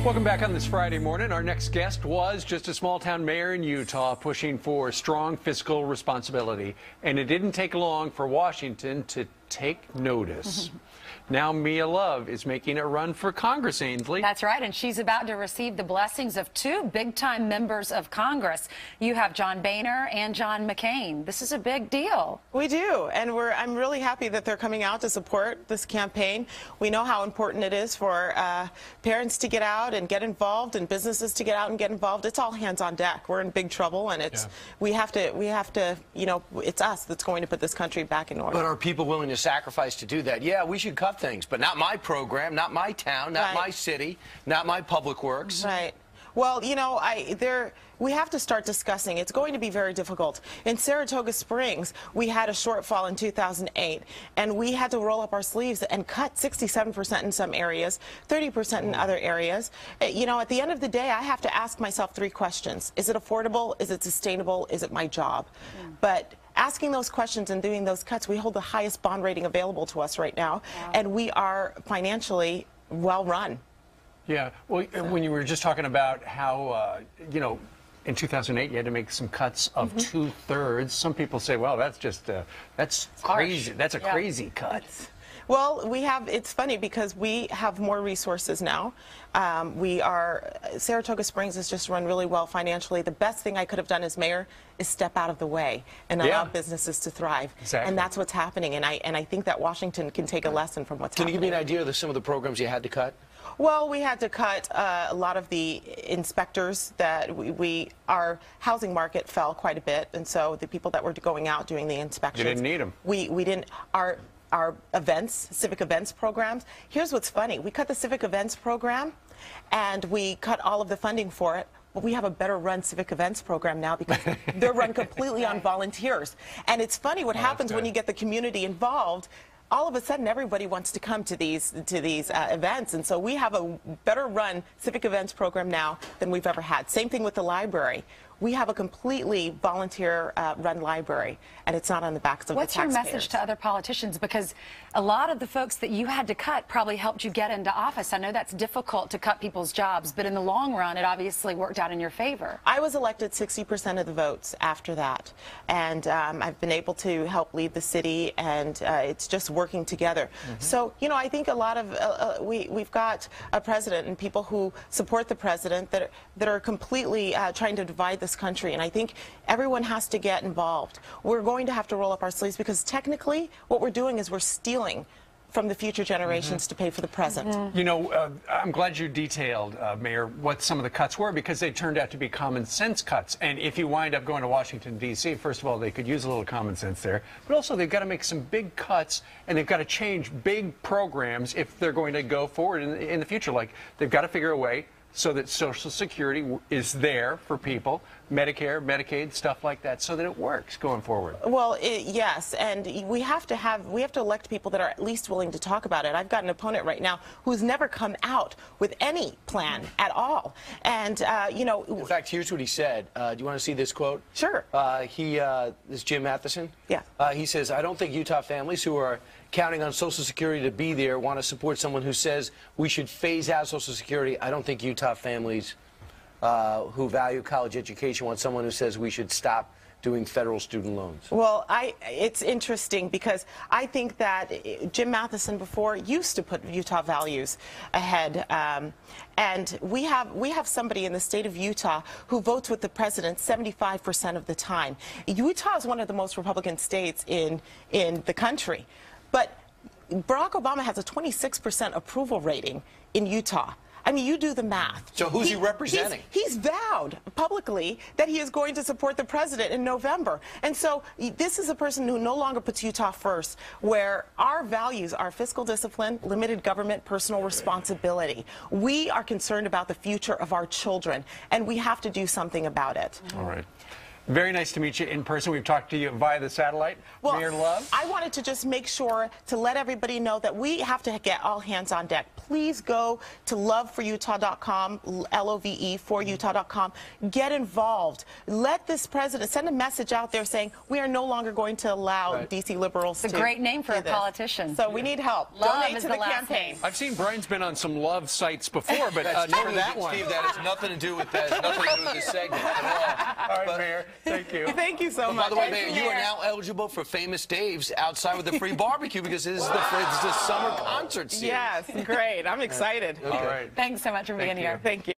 Welcome back on this Friday morning. Our next guest was just a small-town mayor in Utah pushing for strong fiscal responsibility. And it didn't take long for Washington to take notice. Now Mia Love is making a run for Congress, Ainsley. That's right, and she's about to receive the blessings of two big-time members of Congress. You have John Boehner and John McCain. This is a big deal. We do, and I'm really happy that they're coming out to support this campaign. We know how important it is for parents to get out and get involved, and businesses to get out and get involved. It's all hands on deck. We're in big trouble, and we have to, you know, it's us that's going to put this country back in order. But are people willing to sacrifice to do that? Yeah, we should cut things, but not my program, not my town, not my city, not my public works. Right. Well, you know, we have to start discussing. It's going to be very difficult. In Saratoga Springs, we had a shortfall in 2008, and we had to roll up our sleeves and cut 67% in some areas, 30% in other areas. You know, at the end of the day, I have to ask myself three questions. Is it affordable? Is it sustainable? Is it my job? But asking those questions and doing those cuts, we hold the highest bond rating available to us right now, and we are financially well run. Yeah, well, when you were just talking about how, you know, in 2008 you had to make some cuts of 2/3. Some people say, well, that's just, that's crazy. That's a crazy cut. Well, it's funny because we have more resources now. Saratoga Springs has just run really well financially. The best thing I could have done as mayor is step out of the way and allow businesses to thrive. Exactly. And that's what's happening. And I think that Washington can take a lesson from what's happening. Can you give me an idea of some of the programs you had to cut? Well, we had to cut a lot of the inspectors that our housing market fell quite a bit, and so the people that were going out doing the inspections. You didn't need them. We didn't. Our events, civic events programs. Here's what's funny. We cut the civic events program, and we cut all of the funding for it. But we have a better run civic events program now because they're run completely on volunteers. And it's funny what happens when you get the community involved. All of a sudden, everybody wants to come to these events, and so we have a better run civic events program now than we've ever had. Same thing with the library. We have a completely volunteer run library, and it's not on the backs of the taxpayers. What's your message to other politicians? Because a lot of the folks that you had to cut probably helped you get into office. I know that's difficult to cut people's jobs, but in the long run, it obviously worked out in your favor. I was elected 60% of the votes after that, and I've been able to help lead the city, and it's just working together. So, you know, I think a lot of we've got a president and people who support the president that are completely trying to divide this country, and I think everyone has to get involved. We're going to have to roll up our sleeves because technically what we're doing is we're stealing from the future generations to pay for the present. You know, I'm glad you detailed, Mayor, what some of the cuts were, because they turned out to be common sense cuts. And if you wind up going to Washington, D.C., first of all, they could use a little common sense there. But also, they've got to make some big cuts, and they've got to change big programs if they're going to go forward in the future. Like, they've got to figure a way so that Social Security is there for people, Medicare, Medicaid, stuff like that, so that it works going forward. Well, yes, and we have to elect people that are at least willing to talk about it. I've got an opponent right now who's never come out with any plan at all, and you know. In fact, here's what he said. Do you want to see this quote? Sure. This is Jim Matheson. Yeah. He says, "I don't think Utah families who are counting on Social Security to be there want to support someone who says we should phase out Social Security. I don't think Utah families who value college education want someone who says we should stop doing federal student loans." Well, it's interesting because I think that Jim Matheson before used to put Utah values ahead, and we have somebody in the state of Utah who votes with the president 75% of the time. Utah is one of the most Republican states in the country, but Barack Obama has a 26% approval rating in Utah. I mean, you do the math. So who's he representing? He's vowed publicly that he is going to support the president in November. And so this is a person who no longer puts Utah first, where our values are fiscal discipline, limited government, personal responsibility. We are concerned about the future of our children, and we have to do something about it. All right. Very nice to meet you in person. We've talked to you via the satellite. Well, Mayor Love? I wanted to just make sure to let everybody know that we have to get all hands on deck. Please go to loveforutah.com, LOVE for Utah.com. Get involved. Let this president send a message out there saying we are no longer going to allow D.C. liberals It's to a great name for do a this. politician. So we need help. Love Donate is to the the last campaign. name. I've seen Brian's been on some love sites before, but never that one. Steve, that has nothing to do with that. Has nothing to do with this segment at all. All right, But- Mayor. Thank you. Thank you so much. By the way, Thank Mayor, you are now eligible for Famous Dave's outside with the free barbecue because this is the summer concert series. Yes, great. I'm excited. All right. Thanks so much for being you. here. Thank you.